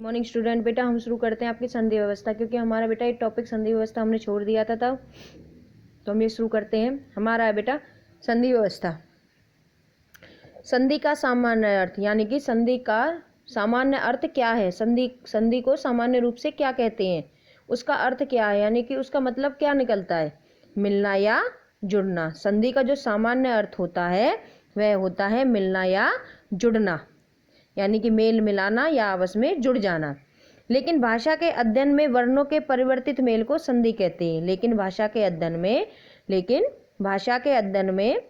Morning student. बेटा हम शुरू करते हैं आपकी संधि व्यवस्था, क्योंकि हमारा बेटा एक टॉपिक संधि व्यवस्था हमने छोड़ दिया था तब, तो हम ये शुरू करते हैं। हमारा है बेटा संधि व्यवस्था। संधि का सामान्य अर्थ, यानी कि संधि का सामान्य अर्थ क्या है, संधि को सामान्य रूप से क्या कहते हैं, उसका अर्थ क्या है, यानी कि उसका मतलब क्या निकलता है। मिलना या जुड़ना। संधि का जो सामान्य अर्थ होता है वह होता है मिलना या जुड़ना, यानी कि मेल मिलाना या आपस में जुड़ जाना। लेकिन भाषा के अध्ययन में वर्णों के परिवर्तित मेल को संधि कहते हैं। लेकिन भाषा के अध्ययन में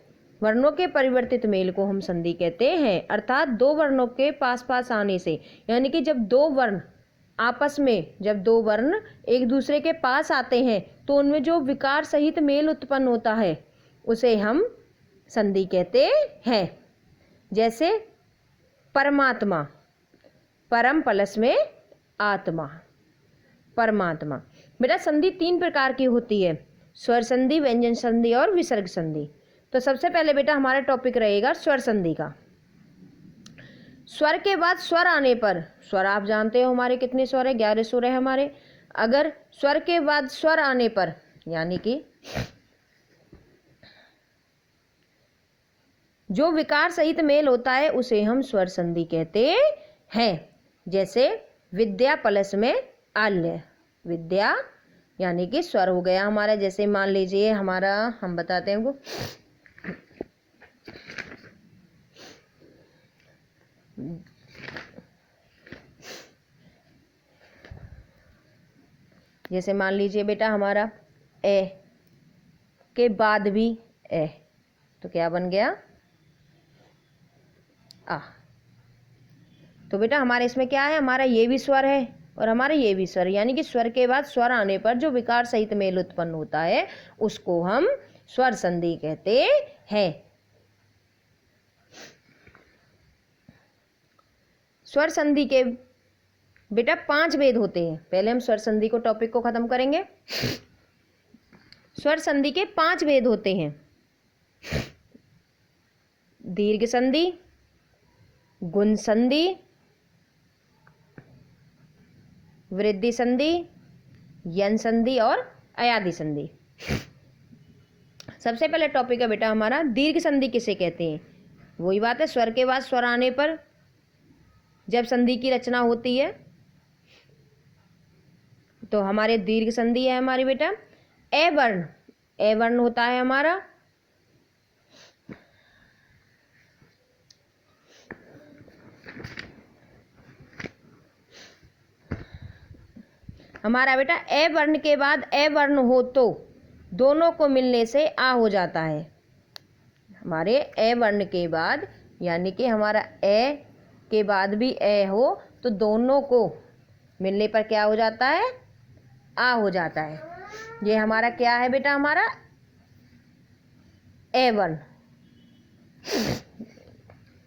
वर्णों के परिवर्तित मेल को हम संधि कहते हैं। अर्थात दो वर्णों के पास पास आने से, यानी कि जब दो वर्ण एक दूसरे के पास आते हैं तो उनमें जो विकार सहित मेल उत्पन्न होता है उसे हम संधि कहते हैं। जैसे परमात्मा, परम प्लस में आत्मा, परमात्मा। बेटा संधि तीन प्रकार की होती है, स्वर संधि, व्यंजन संधि और विसर्ग संधि। तो सबसे पहले बेटा हमारा टॉपिक रहेगा स्वर संधि का। स्वर के बाद स्वर आने पर, स्वर आप जानते हो हमारे कितने स्वर है, 11 स्वर है हमारे। अगर स्वर के बाद स्वर आने पर, यानी कि जो विकार सहित मेल होता है उसे हम स्वर संधि कहते हैं। जैसे विद्या प्लस में आल्य, विद्या यानी कि स्वर हो गया हमारा। जैसे मान लीजिए हमारा, हम बताते हैं हमको, जैसे मान लीजिए बेटा हमारा ए के बाद भी ए, तो क्या बन गया आ। तो बेटा हमारे इसमें क्या है, हमारा ये भी स्वर है और हमारा ये भी स्वर, यानी कि स्वर के बाद स्वर आने पर जो विकार सहित मेल उत्पन्न होता है उसको हम स्वर संधि कहते हैं। स्वर संधि के बेटा 5 भेद होते हैं। पहले हम स्वर संधि को टॉपिक को खत्म करेंगे। स्वर संधि के 5 भेद होते हैं। दीर्घ संधि, गुण संधि, वृद्धि संधि, यन संधि और अयादि संधि। सबसे पहले टॉपिक है बेटा हमारा दीर्घ संधि किसे कहते हैं। वही बात है, स्वर के बाद स्वर आने पर जब संधि की रचना होती है तो हमारे दीर्घ संधि है हमारी बेटा। ए वर्ण होता है हमारा। हमारा बेटा ए वर्ण के बाद ए वर्ण हो तो दोनों को मिलने से आ हो जाता है। हमारे ए वर्ण के बाद, यानी कि हमारा ए के बाद भी ए हो तो दोनों को मिलने पर क्या हो जाता है, आ हो जाता है। ये हमारा क्या है बेटा, हमारा ए वर्ण।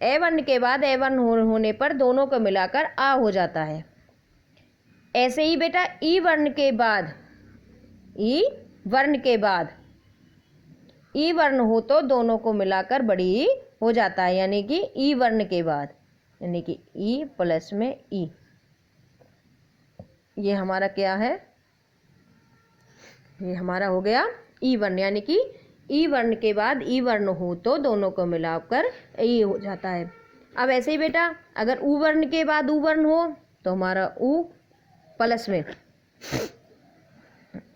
ए वर्ण के बाद ए वर्ण होने पर दोनों को मिलाकर आ हो जाता है। ऐसे ही बेटा ई वर्ण के बाद ई वर्ण हो तो दोनों को मिलाकर बड़ी हो जाता है, यानी कि ई वर्ण के बाद, यानी कि ई प्लस में ई। ये हमारा क्या है, ये हमारा हो गया ई वर्ण, यानी कि ई वर्ण के बाद ई वर्ण हो तो दोनों को मिलाकर ई हो जाता है। अब ऐसे ही बेटा अगर ऊ वर्ण के बाद ऊ वर्ण हो तो हमारा ऊ प्लस में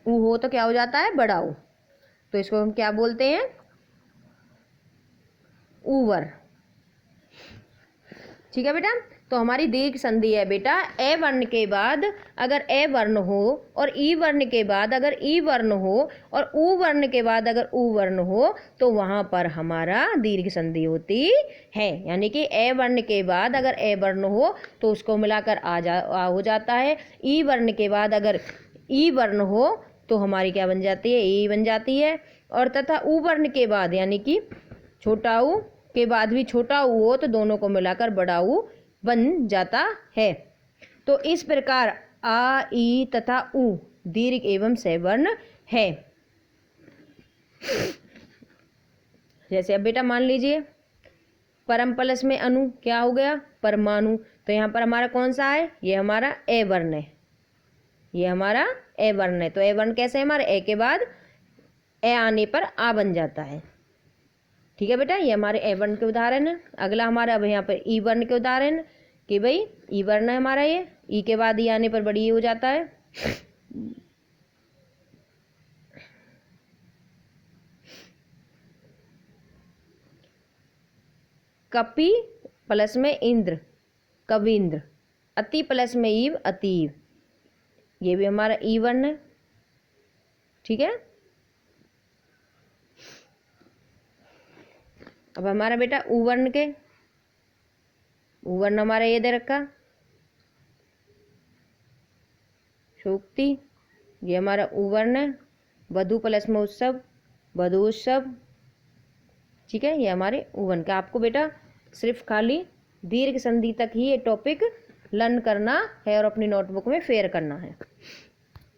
ऊ हो तो क्या हो जाता है, बड़ा ऊ। तो इसको हम क्या बोलते हैं, ऊवर। ठीक है बेटा। तो हमारी दीर्घ संधि है बेटा, ए वर्ण के बाद अगर ए वर्ण हो और ई वर्ण के बाद अगर ई वर्ण हो और ऊ वर्ण के बाद अगर ऊ वर्ण हो तो वहां पर हमारा दीर्घ संधि होती है। यानी कि ए वर्ण के बाद अगर ए वर्ण हो तो उसको मिलाकर आ हो जाता है। ई वर्ण के बाद अगर ई वर्ण हो तो हमारी क्या बन जाती है, ई बन जाती है। और तथा ऊ वर्ण के बाद, यानी कि छोटा ऊ के बाद भी छोटा ऊ हो तो दोनों को मिलाकर बड़ा ऊ बन जाता है। तो इस प्रकार आ, ई तथा ऊ दीर्घ एवं सवर्ण है। जैसे अब बेटा मान लीजिए परम प्लस में अणु क्या हो गया, परमाणु। तो यहाँ पर हमारा कौन सा है, ये हमारा ए वर्ण है, ये हमारा ए वर्ण है। तो ए वर्ण कैसे है हमारे, ए के बाद ए आने पर आ बन जाता है। ठीक है बेटा, ये हमारे ए वर्ण के उदाहरण है। अगला हमारा अब यहाँ पर ई वर्ण के उदाहरण कि भाई ई वर्ण है हमारा, ये ई के बाद ई आने पर बड़ी ई हो जाता है। कपि प्लस में इंद्र, कविंद्र। अति प्लस में ईव, अतीव। ये भी हमारा ई वर्ण है। ठीक है, अब हमारा बेटा उ वर्ण के, उ वर्ण हमारा ये दे रखा सूक्ति, ये हमारा उ वर्ण है। वधु प्लस में उत्सव, वधु उत्सव। ठीक है, ये हमारे उ वर्ण का। आपको बेटा सिर्फ खाली दीर्घ संधि तक ही ये टॉपिक लर्न करना है और अपनी नोटबुक में फेयर करना है।